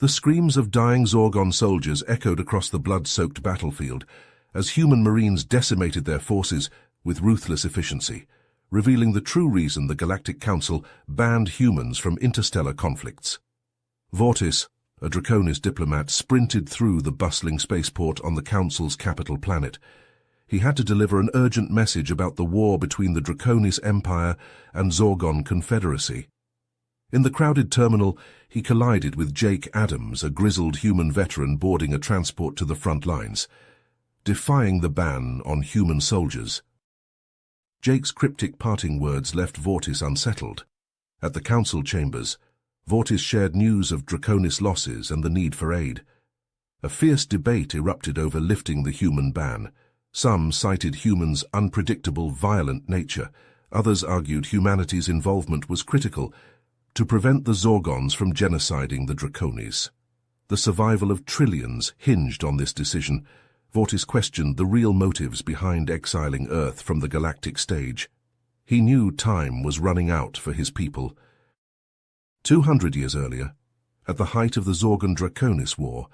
The screams of dying Zorgon soldiers echoed across the blood-soaked battlefield as human marines decimated their forces with ruthless efficiency, revealing the true reason the Galactic Council banned humans from interstellar conflicts. Vortis, a Draconis diplomat, sprinted through the bustling spaceport on the Council's capital planet. He had to deliver an urgent message about the war between the Draconis Empire and Zorgon Confederacy. In the crowded terminal, he collided with Jake Adams, a grizzled human veteran boarding a transport to the front lines, defying the ban on human soldiers. Jake's cryptic parting words left Vortis unsettled. At the council chambers, Vortis shared news of Draconis losses and the need for aid. A fierce debate erupted over lifting the human ban. Some cited humans' unpredictable, violent nature. Others argued humanity's involvement was critical to prevent the Zorgons from genociding the Draconis. The survival of trillions hinged on this decision. Vortis questioned the real motives behind exiling Earth from the galactic stage. He knew time was running out for his people. 200 years earlier, at the height of the Zorgon-Draconis War,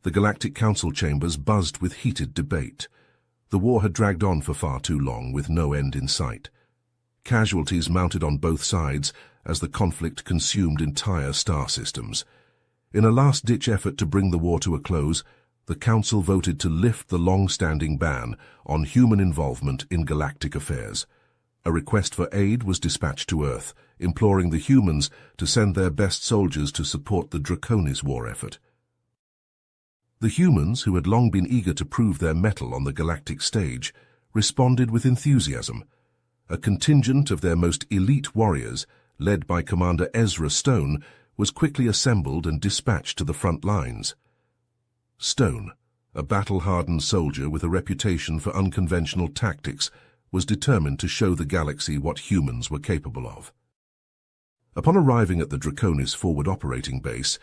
the Galactic Council chambers buzzed with heated debate. The war had dragged on for far too long, with no end in sight. Casualties mounted on both sides as the conflict consumed entire star systems. In a last-ditch effort to bring the war to a close, the Council voted to lift the long-standing ban on human involvement in galactic affairs. A request for aid was dispatched to Earth, imploring the humans to send their best soldiers to support the Draconis war effort. The humans, who had long been eager to prove their mettle on the galactic stage, responded with enthusiasm. A contingent of their most elite warriors, led by Commander Ezra Stone, was quickly assembled and dispatched to the front lines. Stone, a battle-hardened soldier with a reputation for unconventional tactics, was determined to show the galaxy what humans were capable of. Upon arriving at the Draconis forward operating base,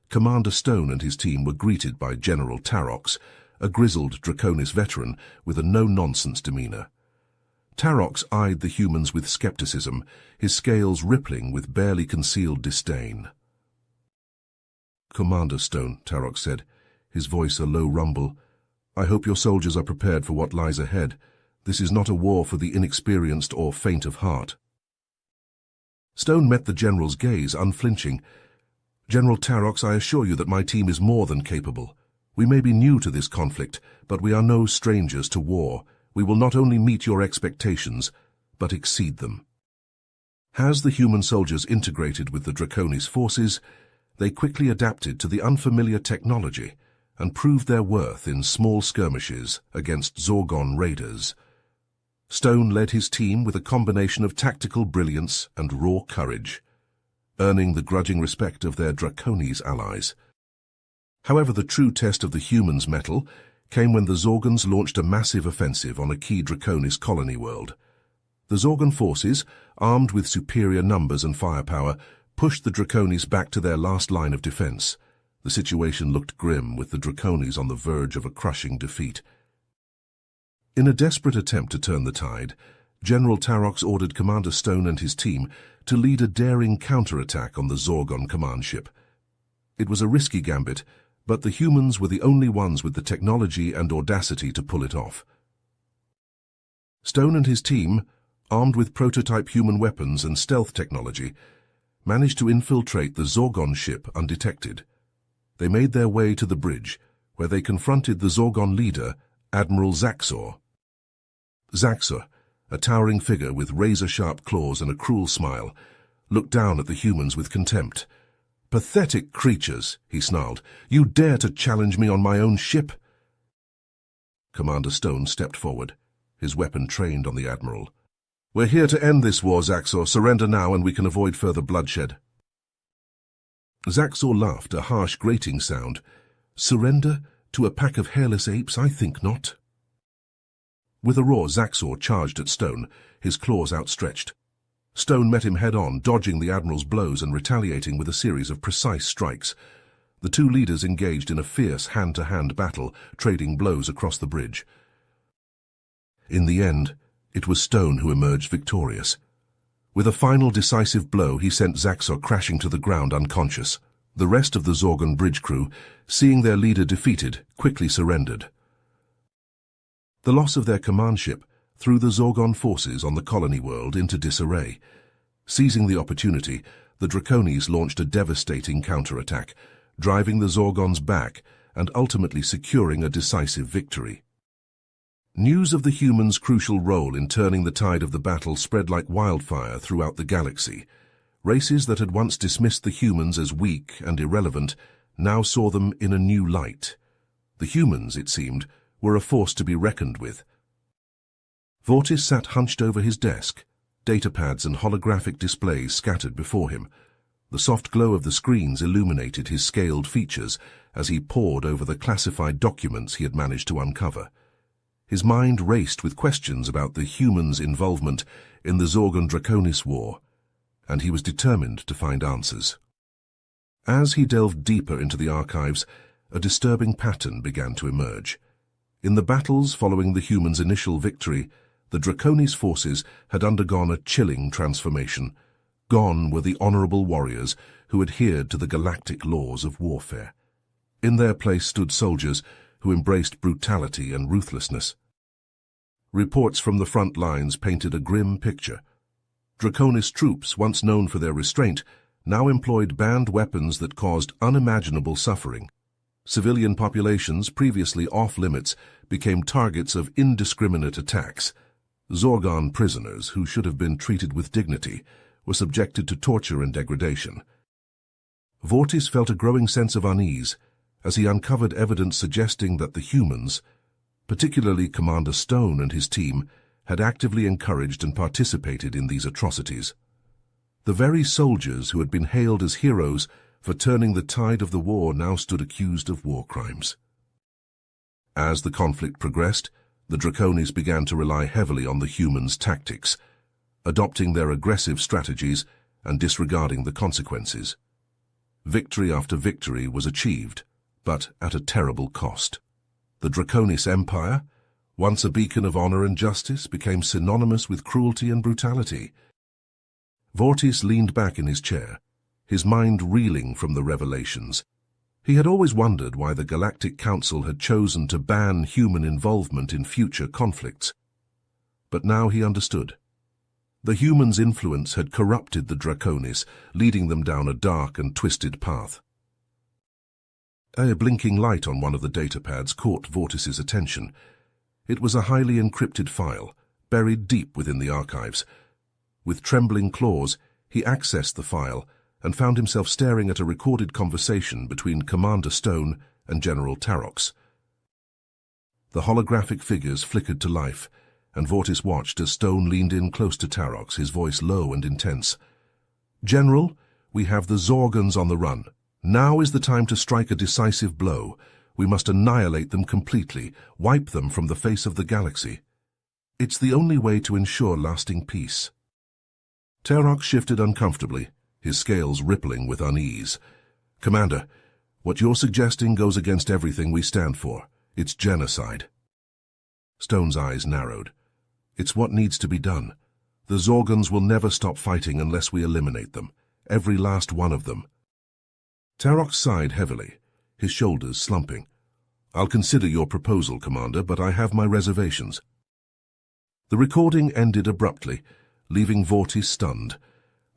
Commander Stone and his team were greeted by General Tarox, a grizzled Draconis veteran with a no-nonsense demeanor. Tarox eyed the humans with skepticism, his scales rippling with barely concealed disdain. "Commander Stone," Tarox said, his voice a low rumble, "I hope your soldiers are prepared for what lies ahead. This is not a war for the inexperienced or faint of heart." Stone met the general's gaze, unflinching. "General Tarox, I assure you that my team is more than capable. We may be new to this conflict, but we are no strangers to war. We will not only meet your expectations, but exceed them." As the human soldiers integrated with the Draconis forces, they quickly adapted to the unfamiliar technology and proved their worth in small skirmishes against Zorgon raiders. Stone led his team with a combination of tactical brilliance and raw courage, earning the grudging respect of their Draconis allies. However, the true test of the humans' mettle came when the Zorgons launched a massive offensive on a key Draconis colony world. The Zorgon forces, armed with superior numbers and firepower, pushed the Draconis back to their last line of defense. The situation looked grim, with the Draconis on the verge of a crushing defeat. In a desperate attempt to turn the tide, General Tarox ordered Commander Stone and his team to lead a daring counterattack on the Zorgon command ship. It was a risky gambit, but the humans were the only ones with the technology and audacity to pull it off. Stone and his team, armed with prototype human weapons and stealth technology, managed to infiltrate the Zorgon ship undetected. They made their way to the bridge, where they confronted the Zorgon leader, Admiral Zaxor. Zaxor, a towering figure with razor-sharp claws and a cruel smile, looked down at the humans with contempt. "Pathetic creatures," he snarled. "You dare to challenge me on my own ship?" Commander Stone stepped forward, his weapon trained on the Admiral. "We're here to end this war, Zaxor. Surrender now and we can avoid further bloodshed." Zaxor laughed, a harsh, grating sound. "Surrender to a pack of hairless apes? I think not." With a roar, Zaxor charged at Stone, his claws outstretched. Stone met him head-on, dodging the Admiral's blows and retaliating with a series of precise strikes. The two leaders engaged in a fierce hand-to-hand battle, trading blows across the bridge. In the end, it was Stone who emerged victorious. With a final decisive blow, he sent Zaxor crashing to the ground unconscious. The rest of the Zorgon bridge crew, seeing their leader defeated, quickly surrendered. The loss of their command ship threw the Zorgon forces on the colony world into disarray. Seizing the opportunity, the Draconis launched a devastating counterattack, driving the Zorgons back and ultimately securing a decisive victory. News of the humans' crucial role in turning the tide of the battle spread like wildfire throughout the galaxy. Races that had once dismissed the humans as weak and irrelevant now saw them in a new light. The humans, it seemed, were a force to be reckoned with. Vortis sat hunched over his desk, datapads and holographic displays scattered before him. The soft glow of the screens illuminated his scaled features as he pored over the classified documents he had managed to uncover. His mind raced with questions about the humans' involvement in the Zorgon Draconis War, and he was determined to find answers. As he delved deeper into the archives, a disturbing pattern began to emerge. In the battles following the humans' initial victory, the Draconis forces had undergone a chilling transformation. Gone were the honorable warriors who adhered to the galactic laws of warfare. In their place stood soldiers who embraced brutality and ruthlessness. Reports from the front lines painted a grim picture. Draconis troops, once known for their restraint, now employed banned weapons that caused unimaginable suffering. Civilian populations, previously off-limits, became targets of indiscriminate attacks. Zorgon prisoners, who should have been treated with dignity, were subjected to torture and degradation. Vortis felt a growing sense of unease as he uncovered evidence suggesting that the humans, particularly Commander Stone and his team, had actively encouraged and participated in these atrocities. The very soldiers who had been hailed as heroes for turning the tide of the war now stood accused of war crimes. As the conflict progressed, the Draconis began to rely heavily on the humans' tactics, adopting their aggressive strategies and disregarding the consequences. Victory after victory was achieved, but at a terrible cost. The Draconis Empire, once a beacon of honor and justice, became synonymous with cruelty and brutality. Vortis leaned back in his chair, his mind reeling from the revelations. He had always wondered why the Galactic Council had chosen to ban human involvement in future conflicts. But now he understood. The humans' influence had corrupted the Draconis, leading them down a dark and twisted path. A blinking light on one of the datapads caught Vortis's attention. It was a highly encrypted file, buried deep within the archives. With trembling claws, he accessed the file and found himself staring at a recorded conversation between Commander Stone and General Tarox. The holographic figures flickered to life, and Vortis watched as Stone leaned in close to Tarox, his voice low and intense. "General, we have the Zorgons on the run. Now is the time to strike a decisive blow. We must annihilate them completely, wipe them from the face of the galaxy. It's the only way to ensure lasting peace." Tarox shifted uncomfortably, his scales rippling with unease. "Commander, what you're suggesting goes against everything we stand for. It's genocide." Stone's eyes narrowed. "It's what needs to be done. The Zorgons will never stop fighting unless we eliminate them, every last one of them." Tarox sighed heavily, his shoulders slumping. "I'll consider your proposal, Commander, but I have my reservations." The recording ended abruptly, leaving Vortis stunned.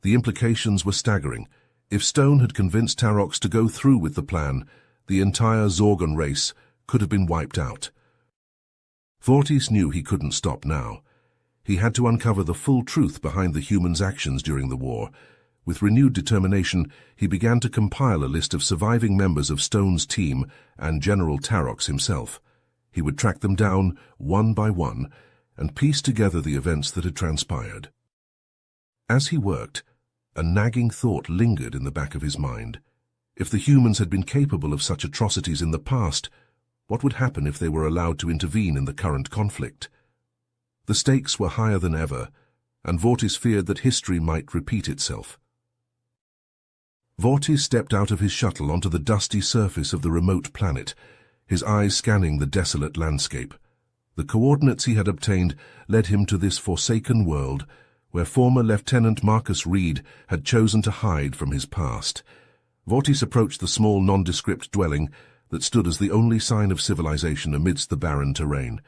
The implications were staggering. If Stone had convinced Tarox to go through with the plan, the entire Zorgon race could have been wiped out. Vortis knew he couldn't stop now. He had to uncover the full truth behind the humans' actions during the war. With renewed determination, he began to compile a list of surviving members of Stone's team and General Tarox himself. He would track them down one by one and piece together the events that had transpired. As he worked, a nagging thought lingered in the back of his mind. If the humans had been capable of such atrocities in the past, what would happen if they were allowed to intervene in the current conflict? The stakes were higher than ever, and Vortis feared that history might repeat itself. Vortis stepped out of his shuttle onto the dusty surface of the remote planet, his eyes scanning the desolate landscape. The coordinates he had obtained led him to this forsaken world, where former Lieutenant Marcus Reed had chosen to hide from his past. Vortis approached the small, nondescript dwelling that stood as the only sign of civilization amidst the barren terrain.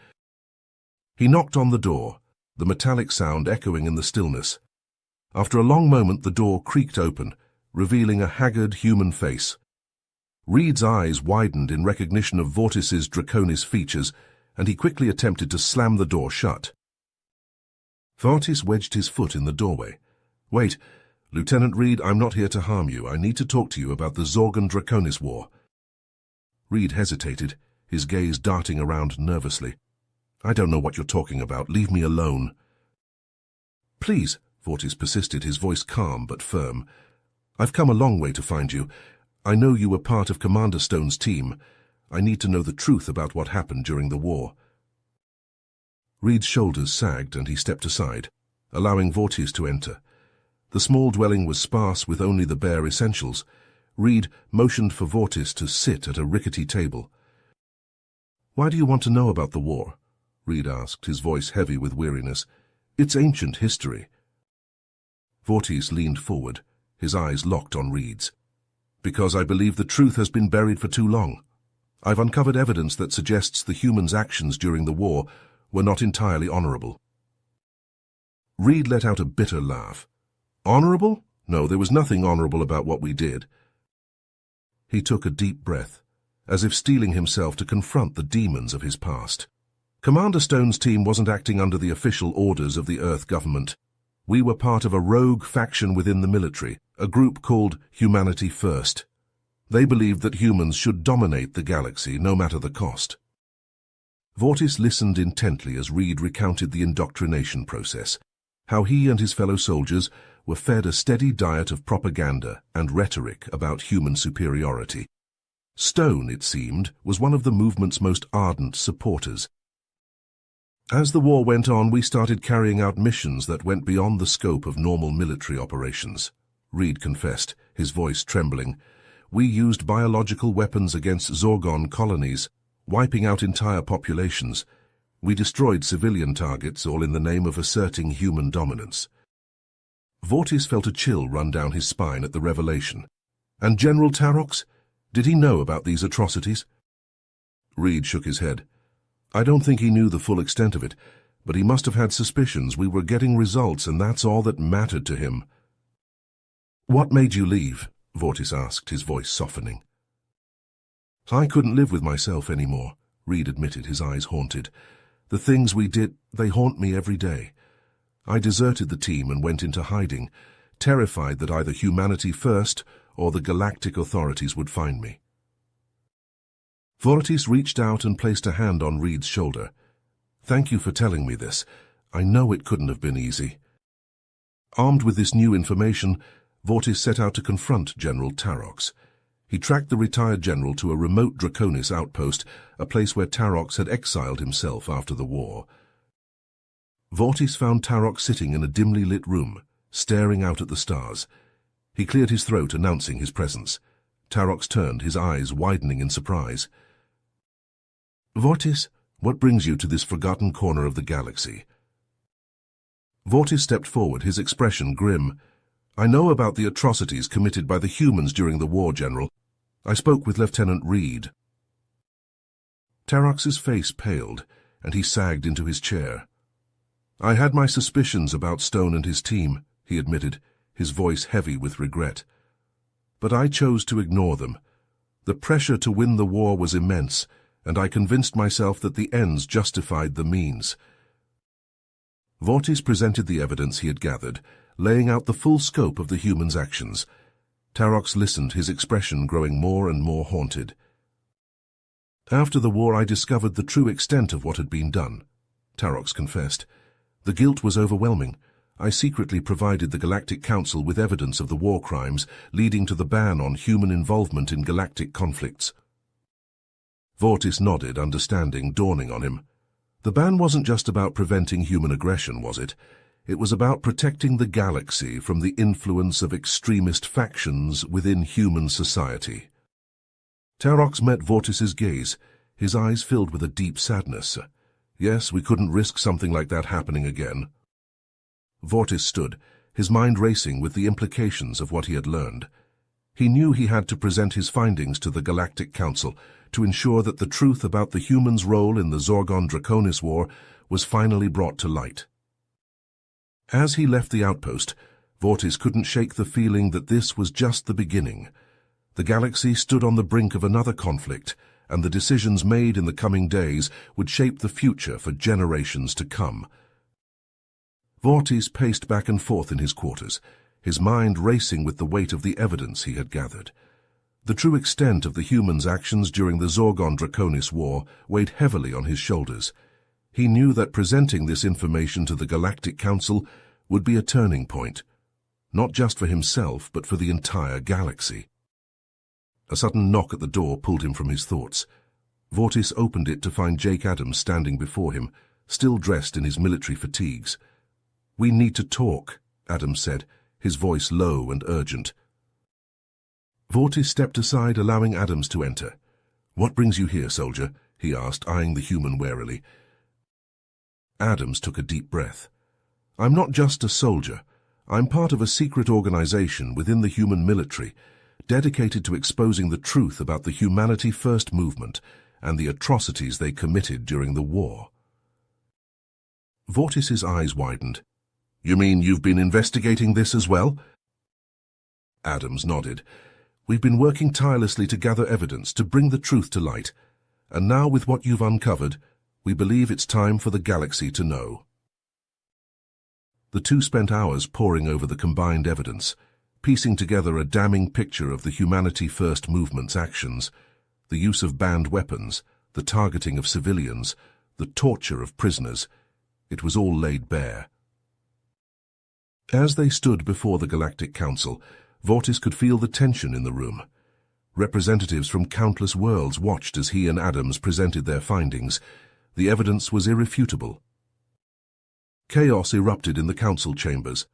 He knocked on the door, the metallic sound echoing in the stillness. After a long moment, the door creaked open, revealing a haggard human face. Reed's eyes widened in recognition of Vortis's Draconis features, and he quickly attempted to slam the door shut. Vortis wedged his foot in the doorway. "Wait, Lieutenant Reed, I'm not here to harm you. I need to talk to you about the Zorgon-Draconis War." Reed hesitated, his gaze darting around nervously. "I don't know what you're talking about. Leave me alone." "Please," Vortis persisted, his voice calm but firm. "I've come a long way to find you. I know you were part of Commander Stone's team. I need to know the truth about what happened during the war." Reed's shoulders sagged and he stepped aside, allowing Vortis to enter. The small dwelling was sparse with only the bare essentials. Reed motioned for Vortis to sit at a rickety table. "Why do you want to know about the war?" Reed asked, his voice heavy with weariness. "It's ancient history." Vortis leaned forward, his eyes locked on Reed's. "Because I believe the truth has been buried for too long. I've uncovered evidence that suggests the humans' actions during the war were not entirely honorable." Reed let out a bitter laugh. "Honorable? No, there was nothing honorable about what we did." He took a deep breath, as if steeling himself to confront the demons of his past. "Commander Stone's team wasn't acting under the official orders of the Earth government. We were part of a rogue faction within the military, a group called Humanity First. They believed that humans should dominate the galaxy, no matter the cost." Vortis listened intently as Reed recounted the indoctrination process, how he and his fellow soldiers were fed a steady diet of propaganda and rhetoric about human superiority. Stone, it seemed, was one of the movement's most ardent supporters. "As the war went on, we started carrying out missions that went beyond the scope of normal military operations," Reed confessed, his voice trembling. "We used biological weapons against Zorgon colonies, wiping out entire populations. We destroyed civilian targets, all in the name of asserting human dominance." Vortis felt a chill run down his spine at the revelation. "And General Tarox? Did he know about these atrocities?" Reed shook his head. "I don't think he knew the full extent of it, but he must have had suspicions. We were getting results, and that's all that mattered to him." "What made you leave?" Vortis asked, his voice softening. "I couldn't live with myself anymore," Reed admitted, his eyes haunted. "The things we did, they haunt me every day. I deserted the team and went into hiding, terrified that either Humanity First or the Galactic authorities would find me." Vortis reached out and placed a hand on Reed's shoulder. "Thank you for telling me this. I know it couldn't have been easy." Armed with this new information, Vortis set out to confront General Tarox. He tracked the retired general to a remote Draconis outpost, a place where Tarox had exiled himself after the war. Vortis found Tarox sitting in a dimly lit room, staring out at the stars. He cleared his throat, announcing his presence. Tarox turned, his eyes widening in surprise. "Vortis, what brings you to this forgotten corner of the galaxy?" Vortis stepped forward, his expression grim. "I know about the atrocities committed by the humans during the war, General. I spoke with Lieutenant Reed." Tarox's face paled, and he sagged into his chair. "I had my suspicions about Stone and his team," he admitted, his voice heavy with regret. "But I chose to ignore them. The pressure to win the war was immense, and I convinced myself that the ends justified the means." Vortis presented the evidence he had gathered, laying out the full scope of the humans' actions. Tarox listened, his expression growing more and more haunted. "After the war, I discovered the true extent of what had been done," Tarox confessed. "The guilt was overwhelming. I secretly provided the Galactic Council with evidence of the war crimes, leading to the ban on human involvement in galactic conflicts." Vortis nodded, understanding dawning on him. The ban wasn't just about preventing human aggression, was it? It was about protecting the galaxy from the influence of extremist factions within human society. Tarox met Vortis's gaze, his eyes filled with a deep sadness. "Yes, we couldn't risk something like that happening again." Vortis stood, his mind racing with the implications of what he had learned. He knew he had to present his findings to the Galactic Council to ensure that the truth about the humans' role in the Zorgon Draconis War was finally brought to light. As he left the outpost, Vortis couldn't shake the feeling that this was just the beginning. The galaxy stood on the brink of another conflict, and the decisions made in the coming days would shape the future for generations to come. Vortis paced back and forth in his quarters, his mind racing with the weight of the evidence he had gathered. The true extent of the humans' actions during the Zorgon Draconis War weighed heavily on his shoulders. He knew that presenting this information to the Galactic Council would be a turning point, not just for himself, but for the entire galaxy. A sudden knock at the door pulled him from his thoughts. Vortis opened it to find Jake Adams standing before him, still dressed in his military fatigues. "We need to talk," Adams said, his voice low and urgent. Vortis stepped aside, allowing Adams to enter. "What brings you here, soldier?" he asked, eyeing the human warily. Adams took a deep breath. "I'm not just a soldier. I'm part of a secret organization within the human military, dedicated to exposing the truth about the Humanity First movement and the atrocities they committed during the war." Vortis's eyes widened. "You mean you've been investigating this as well?" Adams nodded. "We've been working tirelessly to gather evidence to bring the truth to light, and now with what you've uncovered, we believe it's time for the galaxy to know." The two spent hours poring over the combined evidence, piecing together a damning picture of the Humanity First movement's actions, the use of banned weapons, the targeting of civilians, the torture of prisoners. It was all laid bare. As they stood before the Galactic Council, Vortis could feel the tension in the room. Representatives from countless worlds watched as he and Adams presented their findings. The evidence was irrefutable. Chaos erupted in the council chambers.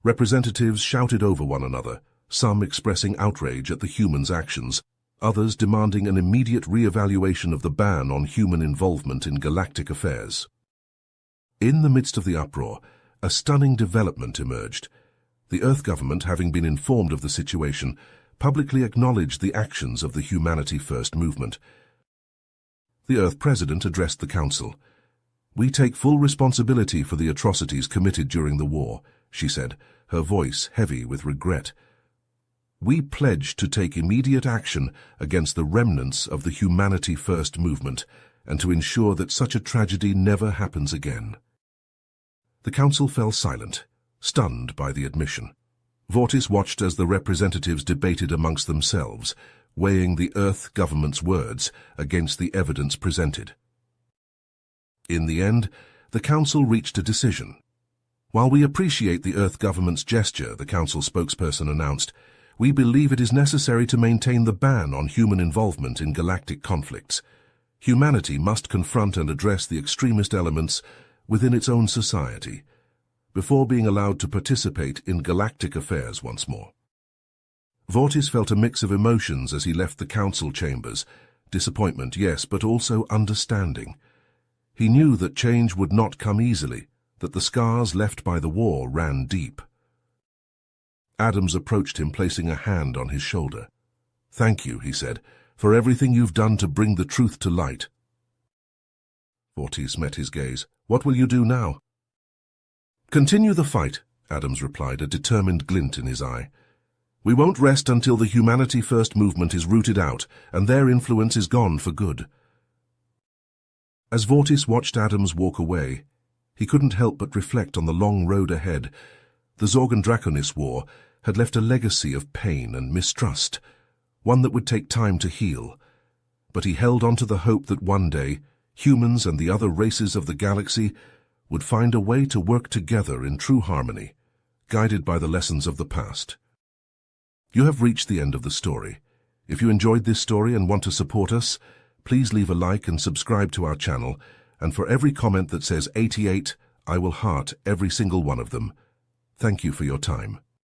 Representatives shouted over one another, some expressing outrage at the humans' actions, others demanding an immediate re-evaluation of the ban on human involvement in galactic affairs. In the midst of the uproar, a stunning development emerged. The Earth government, having been informed of the situation, publicly acknowledged the actions of the Humanity First movement. The Earth President addressed the Council. "We take full responsibility for the atrocities committed during the war," she said, her voice heavy with regret. "We pledge to take immediate action against the remnants of the Humanity First movement and to ensure that such a tragedy never happens again." The Council fell silent, stunned by the admission. Vortis watched as the representatives debated amongst themselves, weighing the Earth government's words against the evidence presented. In the end, the Council reached a decision. "While we appreciate the Earth government's gesture," the Council spokesperson announced, "we believe it is necessary to maintain the ban on human involvement in galactic conflicts. Humanity must confront and address the extremist elements within its own society, before being allowed to participate in galactic affairs once more." Vortis felt a mix of emotions as he left the council chambers. Disappointment, yes, but also understanding. He knew that change would not come easily, that the scars left by the war ran deep. Adams approached him, placing a hand on his shoulder. "Thank you," he said, "for everything you've done to bring the truth to light." Vortis met his gaze. "What will you do now?" "Continue the fight," Adams replied, a determined glint in his eye. "We won't rest until the Humanity First movement is rooted out and their influence is gone for good." As Vortis watched Adams walk away, he couldn't help but reflect on the long road ahead. The Zorgon Draconis War had left a legacy of pain and mistrust, one that would take time to heal. But he held on to the hope that one day, humans and the other races of the galaxy would find a way to work together in true harmony, guided by the lessons of the past. You have reached the end of the story. If you enjoyed this story and want to support us, please leave a like and subscribe to our channel, and for every comment that says 88, I will heart every single one of them. Thank you for your time.